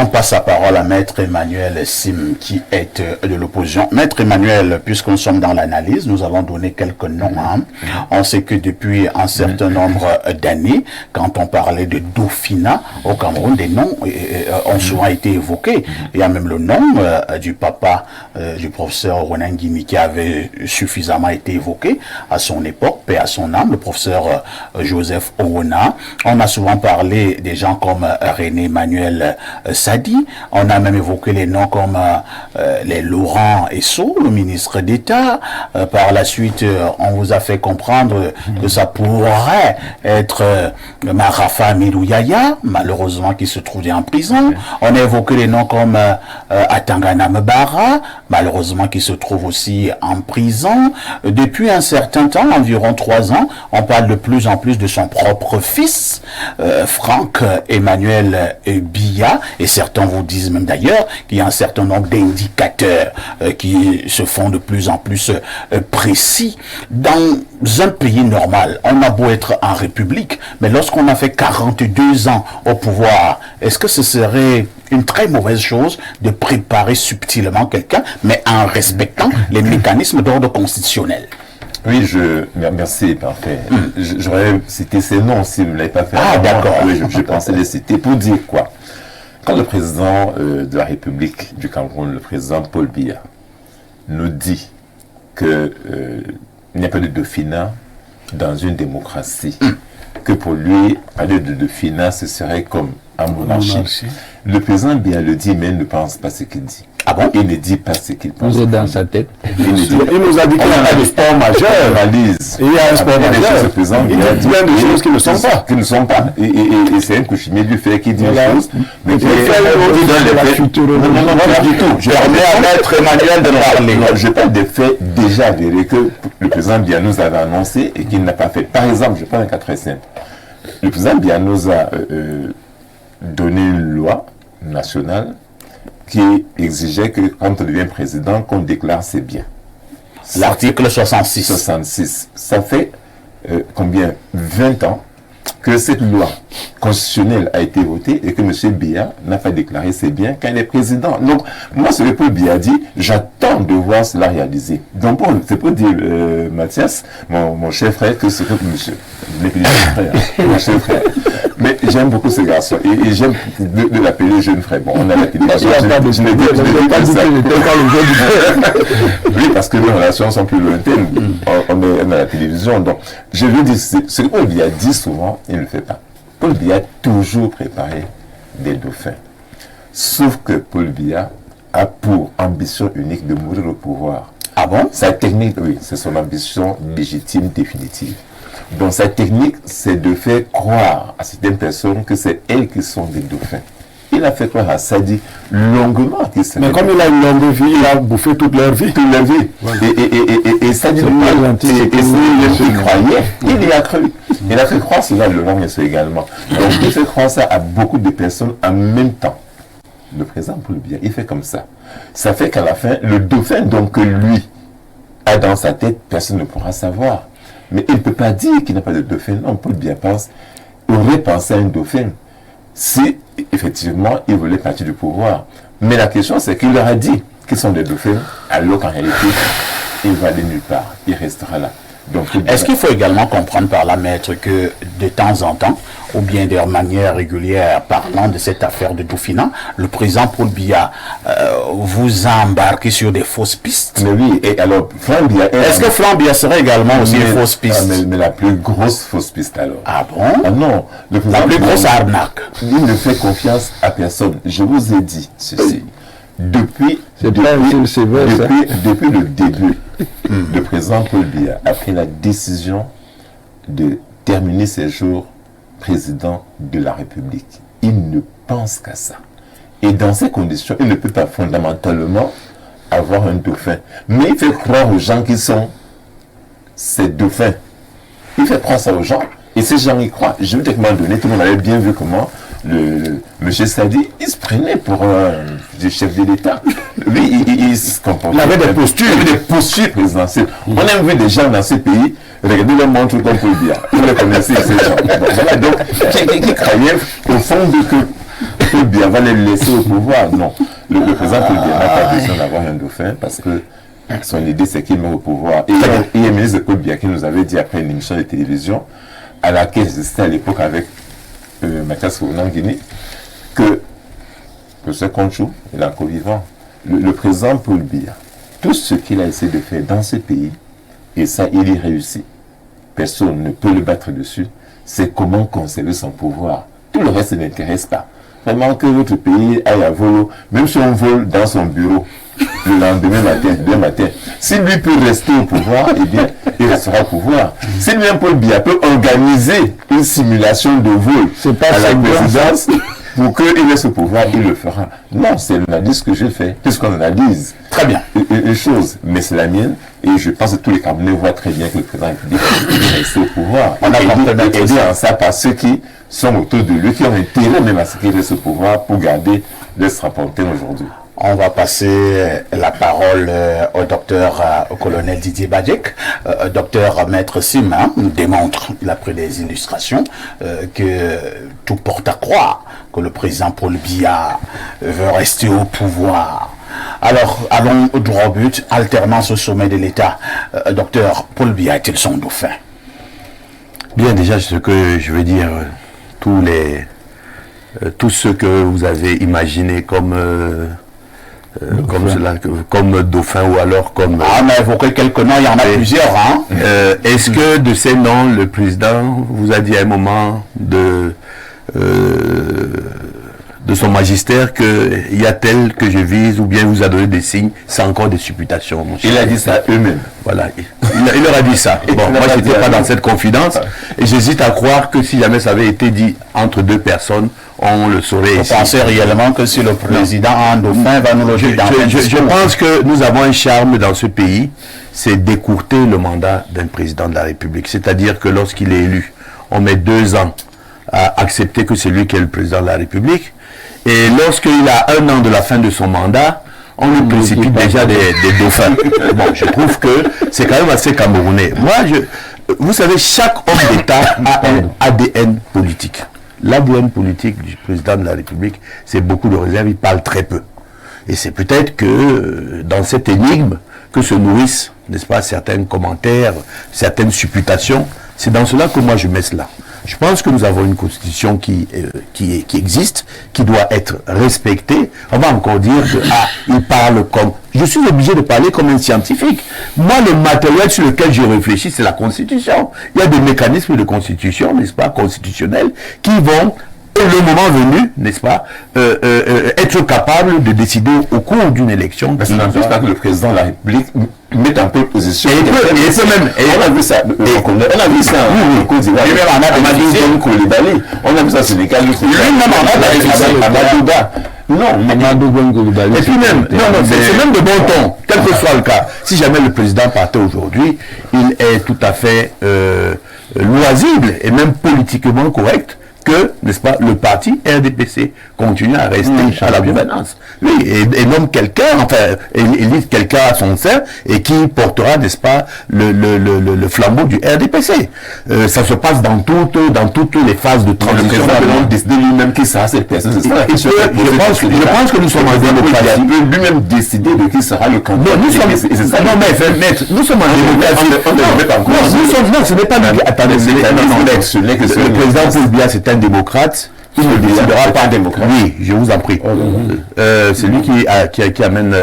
On passe la parole à Maître Emmanuel Sim, qui est de l'opposition. Maître Emmanuel, puisque nous sommes dans l'analyse, nous allons donner quelques noms. On sait que depuis un certain nombre d'années, quand on parlait de Dauphinat au Cameroun, des noms ont souvent été évoqués. Il y a même le nom du papa du professeur Ronan Guimi qui avait suffisamment été évoqué à son époque, paix à son âme, le professeur Joseph Owona. On a souvent parlé des gens comme René Emmanuel Sadi. On a même évoqué les noms comme les Laurent Esso, le ministre d'État. Par la suite, on vous a fait comprendre que ça pourrait être Marafa Milouyaya, malheureusement qui se trouvait en prison. On a évoqué les noms comme Atangana Mbara, malheureusement qui se trouve aussi en prison. Depuis un certain temps, environ 3 ans, on parle de plus en plus de son propre fils, Franck Emmanuel Biya, et certains vous disent même d'ailleurs qu'il y a un certain nombre d'indicateurs qui se font de plus en plus précis. Dans un pays normal, on a beau être en République, mais lorsqu'on a fait 42 ans au pouvoir, est-ce que ce serait une très mauvaise chose de préparer subtilement quelqu'un, mais en respectant les mécanismes d'ordre constitutionnel? Oui, merci, parfait. J'aurais cité ces noms si vous ne l'avez pas fait. Ah, d'accord. Oui, je pensais les citer pour dire quoi? Quand le président de la République du Cameroun, le président Paul Biya, nous dit qu'il n'y a pas de dauphinat dans une démocratie, que pour lui, parler de dauphinat, ce serait comme en monarchie. Le président Biya le dit, mais il ne pense pas ce qu'il dit. Ah bon? Il ne dit pas ce qu'il pense. Vous êtes dans sa tête. Il nous a dit qu'il y a un sport majeur. Il y a un sport majeur. Il y a plein de choses qui ne sont pas. Qui ne sont pas. Et c'est un couchimier du fait qui dit des choses. Mais qui fait la future. Non, pas du tout. Je remets à Maître Emmanuel de parler. Je parle des faits déjà avérés que le président Biya nous avait annoncé et qu'il n'a pas fait. Par exemple, je prends un cas très simple. Le président Biya nous a donné une loi nationale qui exigeait que quand on devient président, qu'on déclare ses biens. L'article 66. 66. Ça fait combien? 20 ans que cette loi constitutionnelle a été votée et que M. Biya n'a pas déclaré ses biens quand il est président. Donc, moi, ce que Paul Biya dit, j'attends de voir cela réalisé. Donc, c'est pour dire, Mathias, mon cher frère, que ce que monsieur, mon cher frère, mais j'aime beaucoup ce garçon et j'aime de l'appeler jeune frère. Bon, on a la télévision. Oui, parce que nos relations sont plus lointaines. On a la télévision. Donc, je veux dire, ce que Paul Biya dit souvent, il ne le fait pas. Paul Biya a toujours préparé des dauphins. Sauf que Paul Biya a pour ambition unique de mourir au pouvoir. Ah bon? Sa technique, oui, c'est son ambition légitime, définitive. Donc sa technique, c'est de faire croire à certaines personnes que c'est elles qui sont des dauphins. Il a fait croire à Sadi longuement qu'il s'est. Mais comme il a une longue vie, il a bouffé toute leur vie. Toute leur vie. Ouais. Et Sadi il croyait, il y a cru. Il a fait croire cela le long également. Donc il fait croire ça à beaucoup de personnes en même temps. Le président Paul Biya, il fait comme ça. Ça fait qu'à la fin, le dauphin donc que lui a dans sa tête, personne ne pourra savoir. Mais il ne peut pas dire qu'il n'a pas de dauphin. Non, Paul Biya aurait pensé à un dauphin si, effectivement, il voulait partir du pouvoir. Mais la question, c'est qu'il leur a dit qu'ils sont des dauphins, alors qu'en réalité, il va aller nulle part. Il restera là. Est-ce qu'il faut également comprendre par là, maître, que de temps en temps, ou bien de manière régulière, parlant de cette affaire de Dauphinat, le président Paul Biya vous a embarqué sur des fausses pistes? Mais oui, et alors, Franck Biya... Est-ce que Franck Biya serait également aussi une fausse piste? Mais la plus grosse fausse piste alors. Ah bon? Ah non. La plus grosse arnaque. Il ne fait confiance à personne. Je vous ai dit ceci. Depuis le début, le président Paul Biya a pris la décision de terminer ses jours président de la République. Il ne pense qu'à ça. Et dans ces conditions, il ne peut pas fondamentalement avoir un dauphin. Mais il fait croire aux gens qui sont ces dauphins. Il fait croire ça aux gens. Et ces gens y croient. Je veux dire qu'à un moment donné, tout le monde avait bien vu comment M. Sadi, il se prenait pour un chef de l'État. Lui, il se comportait. Il avait des postures. Il avait des postures présidentielles. On a vu des gens dans ce pays, regardez leur montre comme Paul Biya. Vous les connaissez, ces gens. Donc, voilà, donc, qui croyaient au fond de que Paul Biya va les laisser au pouvoir. Non. Le président Paul Biya n'a pas besoin d'avoir un dauphin parce que son idée, c'est qu'il met au pouvoir. Et il y a un ministre de Paul Biya qui nous avait dit après une émission de télévision à laquelle j'étais à l'époque avec Mathias Fournan-Guinée que M. Conchou, il est encore vivant. Le président Paul Biya, tout ce qu'il a essayé de faire dans ce pays, et ça, il y réussit. Personne ne peut le battre dessus. C'est comment conserver son pouvoir. Tout le reste ne l'intéresse pas. Vraiment que votre pays aille à volo, même si on vole dans son bureau le lendemain matin, si lui peut rester au pouvoir, eh bien, il restera au pouvoir. Si même Paul Biya peut organiser une simulation de vol à la présidence, pour qu'il ait ce pouvoir, il le fera. Non, c'est l'analyse que je fais. C'est ce qu'on analyse. Très bien. Une chose, mais c'est la mienne. Et je pense que tous les Camerounais voient très bien que le président est resté au pouvoir. On a aidé en ça par ceux qui sont autour de lui, qui ont intérêt même à ce qu'il reste au pouvoir pour garder le strapontin aujourd'hui. On va passer la parole au docteur, au colonel Didier Badjek. Docteur Maître Sim nous démontre, il a pris des illustrations, que tout porte à croire que le président Paul Biya veut rester au pouvoir. Alors, allons droit au but, alternance au sommet de l'État. Docteur, Paul Biya est-il son dauphin? Bien, déjà, ce que je veux dire, tout ce que vous avez imaginé comme dauphin ou alors comme... Ah, mais évoquez quelques noms, il y en a plusieurs, hein. Est-ce que de ces noms, le président vous a dit à un moment de son magistère qu'il y a tel que je vise ou bien vous a donné des signes, c'est encore des supputations, mon cher. Il a dit ça eux-mêmes. Voilà, il leur a dit ça. Bon, moi je n'étais pas dans cette confidence et j'hésite à croire que si jamais ça avait été dit entre deux personnes, on le saurait. Vous pensez réellement que si le président a un dauphin va nous loger dans je pense que nous avons un charme dans ce pays, c'est d'écourter le mandat d'un président de la République. C'est-à-dire que lorsqu'il est élu, on met 2 ans à accepter que c'est lui qui est le président de la République. Et lorsqu'il a 1 an de la fin de son mandat, on lui précipite déjà des dauphins. Bon, je trouve que c'est quand même assez camerounais. Moi, vous savez, chaque homme d'État a un ADN politique. L'ADN politique du président de la République, c'est beaucoup de réserve, il parle très peu. Et c'est peut-être que dans cette énigme que se nourrissent, n'est-ce pas, certains commentaires, certaines supputations, c'est dans cela que moi je mets cela. Je pense que nous avons une constitution qui existe, qui doit être respectée. On va encore dire que, il parle comme... Je suis obligé de parler comme un scientifique. Moi, le matériel sur lequel je réfléchis, c'est la constitution. Il y a des mécanismes de constitution, n'est-ce pas, constitutionnels, qui vont, le moment venu, n'est-ce pas, être capables de décider au cours d'une élection. Mais ça n'empêche pas que le président de la République mette un peu de position. Et on a vu ça. On a vu ça en Côte d'Ivoire. On a vu ça au Sénégal. Non, et puis même, c'est même de bon ton, quel que soit le cas. Si jamais le président partait aujourd'hui, il est tout à fait loisible et même politiquement correct que, n'est-ce pas, le parti RDPC continue à rester à la gouvernance. Oui, et nomme quelqu'un, enfin, élise quelqu'un à son sein et qui portera, n'est-ce pas, le flambeau du RDPC. Ça se passe dans toutes les phases de transition. Le président peut décider lui-même qui sera cette personne. Je pense que nous sommes en démocratie. Il peut lui-même décider de qui sera le candidat. Non, nous sommes en démocratie. Non, ce n'est pas lui. Attendez, le président Paul Biya, c'est un démocrate. Il ne décidera pas démocrate. Oui, je vous en prie. C'est lui qui amène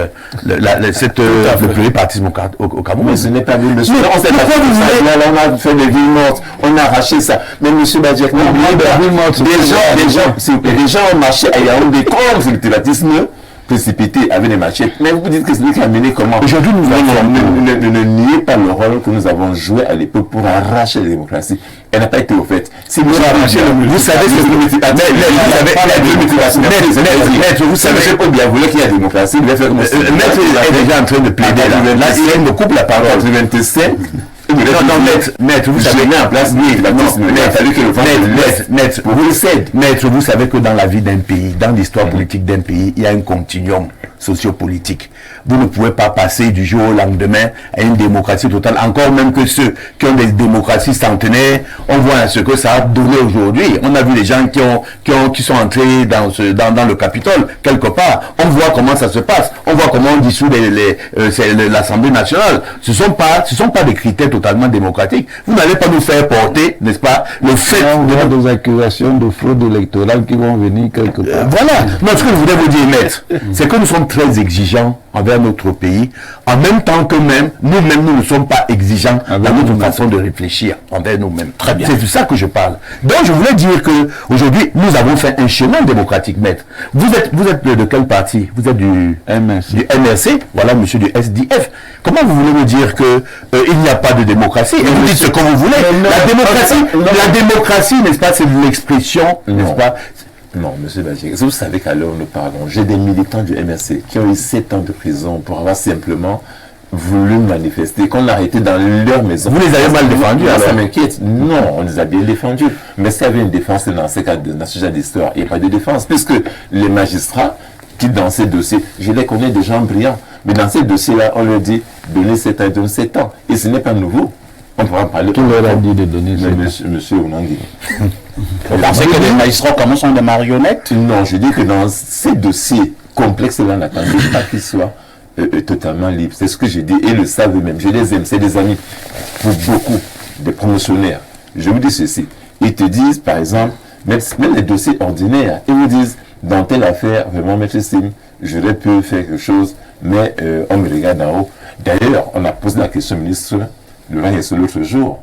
le pluripartisme au Cameroun. Mais ce n'est pas lui, monsieur. On a fait des villes mortes, on a arraché ça. Mais monsieur Badjek, des gens ont marché à Yaoundé contre le privatisme précipité avec des machettes. Mais vous dites que c'est lui qui a mené comment? Aujourd'hui, ne niez pas le rôle que nous avons joué à l'époque pour arracher la démocratie. Elle n'a pas été au fait. Si nous avons arraché vous savez ce que vous savez pas bien voulu qu'il y a la démocratie, il va faire comme ça. Maître est déjà en train de plaider là. Il me coupe la parole. Maître, vous savez, maître, vous savez que dans la vie d'un pays, dans l'histoire politique d'un pays, il y a un continuum. sociopolitique. Vous ne pouvez pas passer du jour au lendemain à une démocratie totale, encore même que ceux qui ont des démocraties centenaires, on voit ce que ça a donné aujourd'hui. On a vu les gens qui sont entrés dans le Capitole, quelque part. On voit comment ça se passe. On voit comment on dissout l'Assemblée nationale. Ce sont pas des critères totalement démocratiques. Vous n'allez pas nous faire porter, n'est-ce pas, le fait de des accusations de fraude électorale qui vont venir quelque part. Voilà. Non, ce que je voulais vous dire, maître, c'est que nous sommes très exigeants envers notre pays, en même temps que nous-mêmes, nous ne sommes pas exigeants dans notre façon de réfléchir envers nous-mêmes. Très bien. C'est de ça que je parle. Donc, je voulais dire que aujourd'hui, nous avons fait un chemin démocratique, maître. Vous êtes de quel parti? Vous êtes du MRC. Du MRC, voilà, monsieur du SDF. Comment vous voulez me dire que il n'y a pas de démocratie? Et vous dites ce que vous voulez. La démocratie, n'est-ce pas, c'est l'expression, n'est-ce pas? Non, monsieur Badji, vous savez qu'à l'heure où nous parlons, j'ai des militants du MRC qui ont eu 7 ans de prison pour avoir simplement voulu manifester, qu'on a arrêté dans leur maison. Vous les avez mal défendus, alors? Ça m'inquiète. Non, on les a bien défendus. Mais s'il y avait une défense dans ce cas, dans ce genre d'histoire, il n'y a pas de défense, puisque les magistrats qui, dans ces dossiers, je les connais des gens brillants, mais dans ces dossiers-là, on leur dit, donnez 7 ans, donne 7 ans. Et ce n'est pas nouveau. On pourra parler. Qui leur a dit de donner 7 ans? Monsieur Onangui. Vous pensez que les magistrats, comment sont des marionnettes? Non, je dis que dans ces dossiers complexes-là, on n'attendait pas qu'ils soient totalement libres. C'est ce que je dis, et le savent eux-mêmes. Je les aime, c'est des amis. Pour beaucoup de promotionnaires, je vous dis ceci. Ils te disent, par exemple, même les dossiers ordinaires, ils vous disent, dans telle affaire, vraiment, maître Sim, j'aurais pu faire quelque chose, mais on me regarde d'en haut. D'ailleurs, on a posé la question au ministre Laurent Yesso l'autre jour.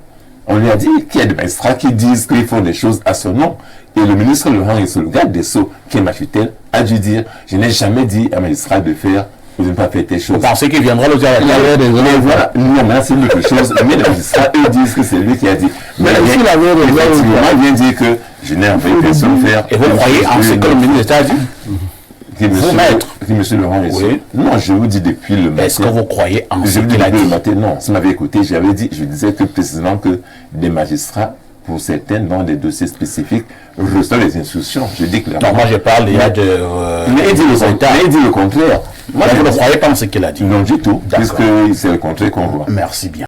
On lui a dit qu'il y a des magistrats qui disent qu'ils font des choses à son nom. Et le ministre Laurent Yesso, le garde des Sceaux, qui est ma tutelle, a dû dire, je n'ai jamais dit à un magistrat de faire ou de ne pas faire telle chose. Vous pensez qu'il viendra le dire à la mais voilà, non, mais c'est quelque chose. Mais les magistrats, eux, disent que c'est lui qui a dit. Mais s'il avait raison, il vient dire que je n'ai envoyé personne faire. Et vous croyez en ce que le ministre d'État a dit? Monsieur Laurent Yesso. Oui. Non, je vous dis depuis le matin. Est-ce que vous croyez en ce Je vous dis qu'il a depuis dit? le matin, non. Si vous m'avez écouté, je disais que précisément que des magistrats, pour certains, dans des dossiers spécifiques, reçoivent les instructions. Je dis clairement. Non, moi je parle, il y a de... Mais il dit le contraire. Moi, vous ne croyez pas en ce qu'il a dit? Non, du tout. Puisque c'est le contraire qu'on voit. Merci bien.